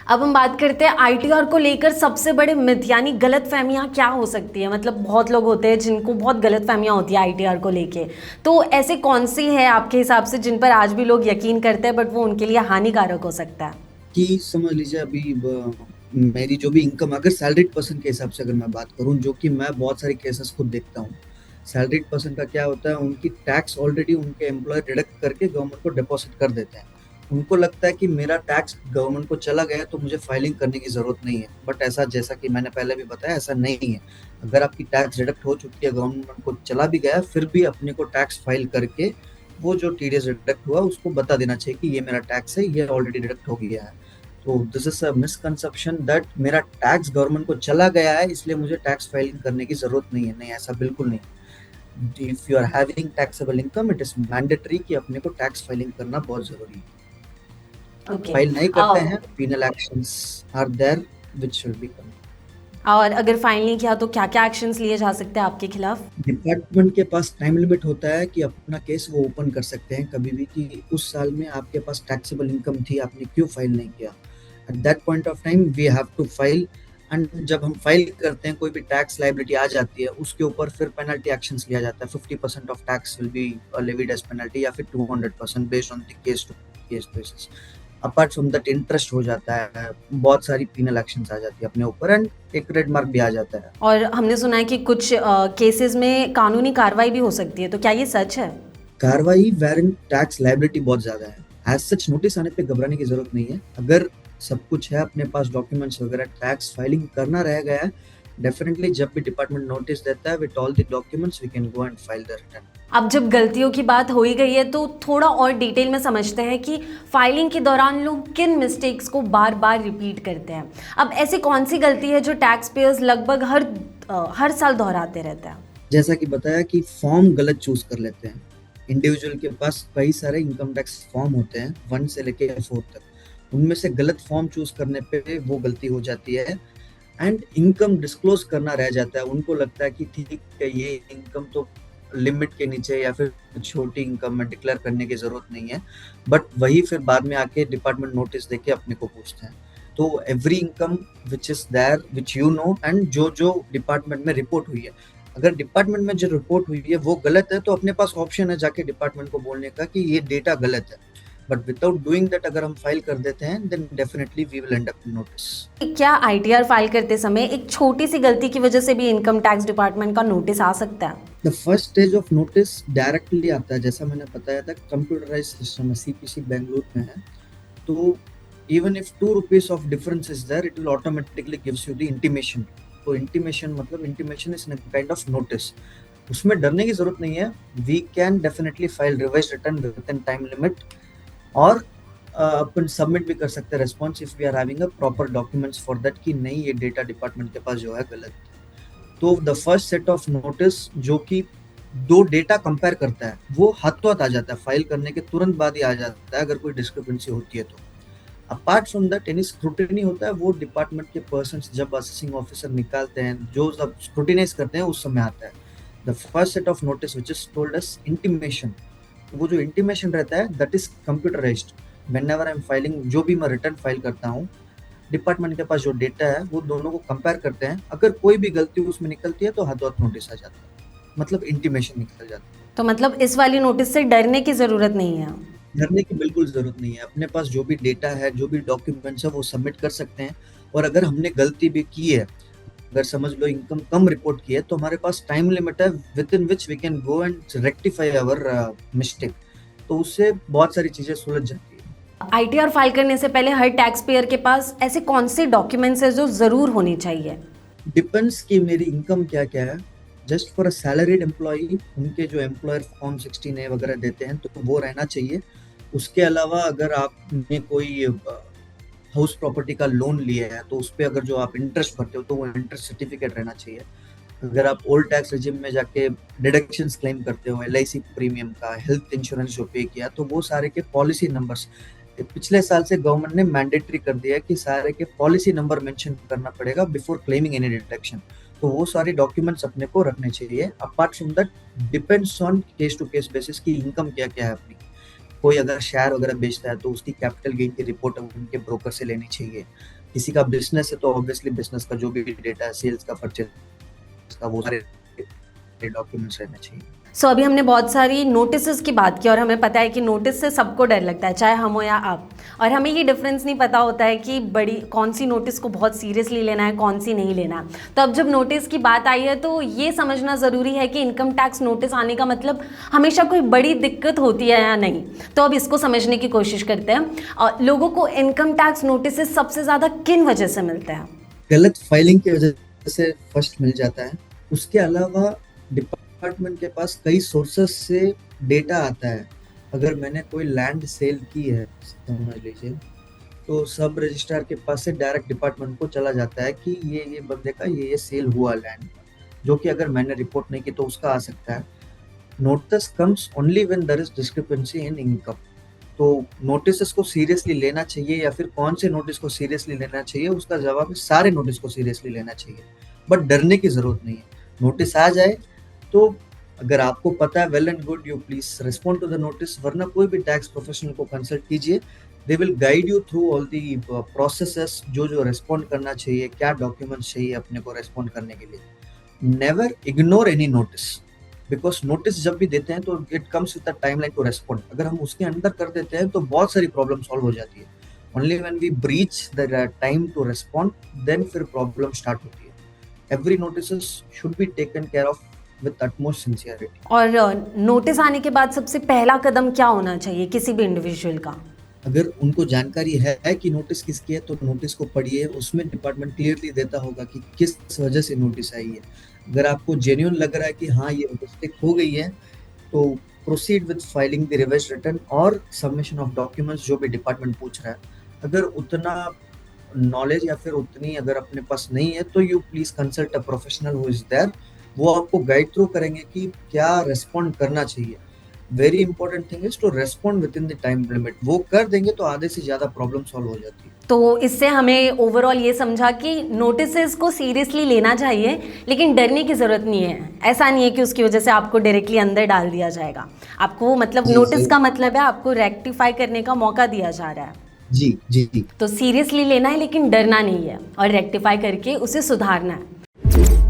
अब हम बात करते हैं आईटीआर को लेकर सबसे बड़े मिथ यानी गलत फहमियाँ क्या हो सकती है। मतलब बहुत लोग होते हैं जिनको बहुत गलत फहमियाँ होती है आईटीआर को लेके, तो ऐसे कौन सी है आपके हिसाब से जिन पर आज भी लोग यकीन करते हैं बट वो उनके लिए हानिकारक हो सकता है। कि समझ लीजिए अभी मेरी जो भी इनकम, अगर सैलरीड पर्सन के हिसाब से अगर मैं बात करूं, जो कि मैं बहुत सारे केसेस खुद देखता हूं। सैलरीड पर्सन का क्या होता है, उनकी टैक्स ऑलरेडी उनके एम्प्लॉयर डिडक्ट करके गवर्नमेंट को डिपॉजिट कर देते हैं। उनको लगता है कि मेरा टैक्स गवर्नमेंट को चला गया तो मुझे फाइलिंग करने की जरूरत नहीं है, बट ऐसा, जैसा कि मैंने पहले भी बताया, ऐसा नहीं है। अगर आपकी टैक्स डिडक्ट हो चुकी है, गवर्नमेंट को चला भी गया, फिर भी अपने को टैक्स फाइल करके वो जो टीडीएस डिडक्ट हुआ उसको बता देना चाहिए कि ये मेरा टैक्स है, ये ऑलरेडी डिडक्ट हो गया है। तो this is a misconception that मेरा टैक्स गवर्नमेंट को चला गया है इसलिए मुझे टैक्स फाइलिंग करने की जरूरत नहीं है। नहीं, ऐसा बिल्कुल नहीं। If you are having taxable income, it is mandatory कि अपने को टैक्स फाइलिंग करना बहुत जरूरी है। ओके। फाइल नहीं करते हैं, penal actions are there which will be coming. और अगर फाइल नहीं किया तो क्या क्या एक्शंस लिए जा सकते हैं आपके खिलाफ। डिपार्टमेंट के पास टाइम लिमिट होता है कि अपना केस वो ओपन कर सकते हैं कभी भी, कि उस साल में आपके पास टैक्सेबल इनकम थी, आपने क्यों फाइल नहीं किया। At that point of time we have to file. And जब हम फाइल करते हैं, कोई भी टैक्स लाइबिलिटी आ जाती है, उसके ऊपर फिर पेनल्टी एक्शंस लिया जाता है। 50% of tax will be levied as penalty, या फिर 200% based on the case to case basis. Apart from that interest हो जाता है, बहुत सारी पीनल एक्शंस आ जाती है अपने ऊपर, एंड एक रेड मार्क भी आ जाता है। और हमने सुना है कि कुछ केसेस में कानूनी कार्रवाई भी हो सकती है, तो क्या ये सच है। कार्रवाई वेरिंग टैक्स लाइबिलिटी बहुत ज्यादा है। एज सच नोटिस आने पे घबराने की जरूरत नहीं है। अगर सब कुछ है अपने पास, डॉक्यूमेंट्स वगैरह, टैक्स फाइलिंग करना रह गया है, डेफिनेटली जब भी डिपार्टमेंट नोटिस देता है with all the documents we can go and file the return. अब जब गलतियों की बात हो ही गई है तो थोड़ा और डिटेल में समझते हैं कि फाइलिंग के दौरान लोग किन मिस्टेक्स को बार बार रिपीट करते हैं। अब ऐसी कौन सी गलती है जो टैक्स पेयर्स लगभग हर साल दोहराते रहते हैं। जैसा कि बताया कि फॉर्म गलत चूज कर लेते हैं। इंडिविजुअल के पास कई सारे इनकम टैक्स फॉर्म होते हैं, 1 से लेके 4 तक। उनमें से गलत फॉर्म चूज करने पे वो गलती हो जाती है, एंड इनकम डिस्क्लोज करना रह जाता है। उनको लगता है कि ठीक है, ये इनकम तो लिमिट के नीचे या फिर छोटी इनकम में डिक्लेयर करने की जरूरत नहीं है, बट वही फिर बाद में आके डिपार्टमेंट नोटिस देके अपने को पूछते हैं। तो every income which is there which you know, and जो जो डिपार्टमेंट में रिपोर्ट हुई है, अगर डिपार्टमेंट में जो रिपोर्ट हुई है वो गलत है, तो अपने पास ऑप्शन है जाके डिपार्टमेंट को बोलने का कि ये डेटा गलत है। बट विदाउट डूइंग दैट अगर हम फाइल कर देते हैं, then definitely we will end up notice. क्या आईटीआर फाइल करते समय एक छोटी सी गलती की वजह से भी इनकम टैक्स डिपार्टमेंट का नोटिस आ सकता है। The first stage of notice directly आता है, जैसा मैंने बताया था, कंप्यूटराइज सिस्टम है, सीपीसी बेंगलुरु में है। तो even if 2 rupees of difference is there, it will automatically gives you the intimation. तो इंटीमेशन मतलब intimation is kind of notice. उसमें डरने की जरूरत नहीं है। We can definitely file revise return within time limit, और अपन सबमिट भी कर सकते हैं response if we are having a proper documents for that कि नहीं, ये डेटा डिपार्टमेंट के पास जो है गलत। तो the first set of notice जो कि दो डेटा कंपेयर करता है, वो हाथों हाथ आ जाता है, फाइल करने के तुरंत बाद ही आ जाता है अगर कोई डिस्क्रिपेंसी होती है तो। Apart from that any scrutiny होता है, वो डिपार्टमेंट के पर्सन जब असेसिंग ऑफिसर निकालते हैं, जो सब स्क्रूटिनाइज करते हैं, उस समय आता है the first set of notice which is told us intimation. वो जो इंटीमेशन रहता है that is computerised. When ever I am filing, जो भी मैं रिटर्न फाइल करता हूँ, डिपार्टमेंट के पास जो डेटा है वो दोनों को कंपेयर करते हैं। अगर कोई भी गलती उसमें निकलती है तो हाथों हाथ नोटिस आ जाता है, मतलब इंटीमेशन निकल जाता है। तो मतलब इस वाली नोटिस से डरने की जरूरत नहीं है। डरने की बिल्कुल जरूरत नहीं है। अपने पास जो भी डेटा है, जो भी डॉक्यूमेंट्स है, वो सबमिट कर सकते हैं। और अगर हमने गलती भी की है, अगर समझ लो इनकम कम रिपोर्ट की है, तो हमारे पास टाइम लिमिट है within which we can go and rectify our mistake. तो उससे बहुत सारी चीजें सुलझ जाती है। आईटीआर फाइल करने से पहले हर टैक्स पेयर के पास ऐसे कौन से डॉक्यूमेंट्स हैं जो जरूर होने चाहिए। डिपेंड्स कि मेरी इनकम क्या क्या है। Just for a salaried employee, उनके जो एम्प्लॉयर फॉर्म 16A वगैरह देते हैं तो वो रहना चाहिए। उसके अलावा अगर आपने कोई हाउस प्रॉपर्टी का लोन लिया है तो उस पर अगर जो आप इंटरेस्ट भरते हो तो वो इंटरेस्ट सर्टिफिकेट रहना चाहिए। अगर आप ओल्ड टैक्स रिजिम में जाके डिडक्शंस क्लेम करते हो, LIC प्रीमियम का, हेल्थ इंश्योरेंस जो पे किया, तो वो सारे के पॉलिसी नंबर्स, पिछले साल से गवर्नमेंट ने मैंडेटरी कर दिया है कि सारे के पॉलिसी नंबर मेंशन करना पड़ेगा बिफोर क्लेमिंग एनी डिडक्शन। तो वो सारे डॉक्यूमेंट्स अपने को रखने चाहिए। Apart from that depends on case to case basis की इनकम क्या क्या है अपनी। कोई अगर शेयर वगैरह बेचता है तो उसकी कैपिटल गेन की रिपोर्ट उनके ब्रोकर से लेनी चाहिए। किसी का बिजनेस है तो ऑब्वियसली बिजनेस का जो भी डेटा है, सेल्स का, परचेज का, वो सारे डॉक्यूमेंट्स रहने चाहिए। सो अभी हमने बहुत सारी नोटिसेस की बात की और हमें पता है कि नोटिस से सबको डर लगता है, चाहे हम हो या आप, और हमें ये डिफरेंस नहीं पता होता है कि बड़ी कौन सी नोटिस को बहुत सीरियसली लेना है, कौन सी नहीं लेना। तो अब जब नोटिस की बात आई है तो ये समझना ज़रूरी है कि इनकम टैक्स नोटिस आने का मतलब हमेशा कोई बड़ी दिक्कत होती है या नहीं। तो अब इसको समझने की कोशिश करते हैं। और लोगों को इनकम टैक्स नोटिस सबसे ज़्यादा किन वजह से मिलते हैं? गलत फाइलिंग की वजह से फर्स्ट मिल जाता है। उसके अलावा डिपार्टमेंट के पास कई सोर्सेस से डेटा आता है। अगर मैंने कोई लैंड सेल की है समझ लीजिए, तो सब रजिस्ट्रार के पास से डायरेक्ट डिपार्टमेंट को चला जाता है कि ये बंदे का ये सेल हुआ लैंड, जो कि अगर मैंने रिपोर्ट नहीं की तो उसका आ सकता है। Notice comes only when there is discrepancy in income. तो नोटिस को सीरियसली लेना चाहिए या फिर कौन से नोटिस को सीरियसली लेना चाहिए, उसका जवाब है सारे नोटिस को सीरियसली लेना चाहिए। बट डरने की जरूरत नहीं है। नोटिस आ जाए तो अगर आपको पता है, well and good, you please respond to the notice, वरना कोई भी टैक्स प्रोफेशनल को कंसल्ट कीजिए। They will guide you through all the processes, जो रिस्पॉन्ड करना चाहिए, क्या डॉक्यूमेंट्स चाहिए अपने को रिस्पॉन्ड करने के लिए। Never ignore any notice, because notice जब भी देते हैं तो it comes with a timeline to respond. अगर हम उसके अंदर कर देते हैं तो बहुत सारी प्रॉब्लम सॉल्व हो जाती है। Only when we breach the time to respond, then फिर प्रॉब्लम स्टार्ट होती है। Every notice should be taken care of with utmost sincerity। और नोटिस आने के बाद सबसे पहला कदम क्या होना चाहिए किसी भी इंडिविजुअल का? अगर उनको जानकारी है कि नोटिस किसकी है तो नोटिस को पढ़िए। उसमें डिपार्टमेंट क्लियरली देता होगा कि किस वजह से नोटिस आई है। अगर आपको जेन्युइन लग रहा है कि हाँ ये मिस्टेक हो गई है, तो proceed with filing the revised return और सबमिशन ऑफ डॉक्यूमेंट्स जो भी डिपार्टमेंट पूछ रहा है। अगर उतना नॉलेज या फिर उतनी अगर अपने पास नहीं है तो you please consult a professional who is there. वो आपको गाइड थ्रू करेंगे कि क्या रेस्पॉन्ड करना चाहिए। Very important thing is to respond within the time limit. वो कर देंगे तो आधे से ज्यादा प्रॉब्लम सॉल्व हो जाती है। तो इससे हमें ओवरऑल ये समझा कि नोटिसेस को सीरियसली लेना चाहिए, लेकिन डरने की ज़रूरत नहीं है। ऐसा नहीं है कि उसकी वजह से आपको डायरेक्टली अंदर डाल दिया जाएगा। आपको मतलब नोटिस का मतलब है आपको रेक्टिफाई करने का मौका दिया जा रहा है। जी जी जी। तो सीरियसली लेना है लेकिन डरना नहीं है, और रेक्टिफाई करके उसे सुधारना है।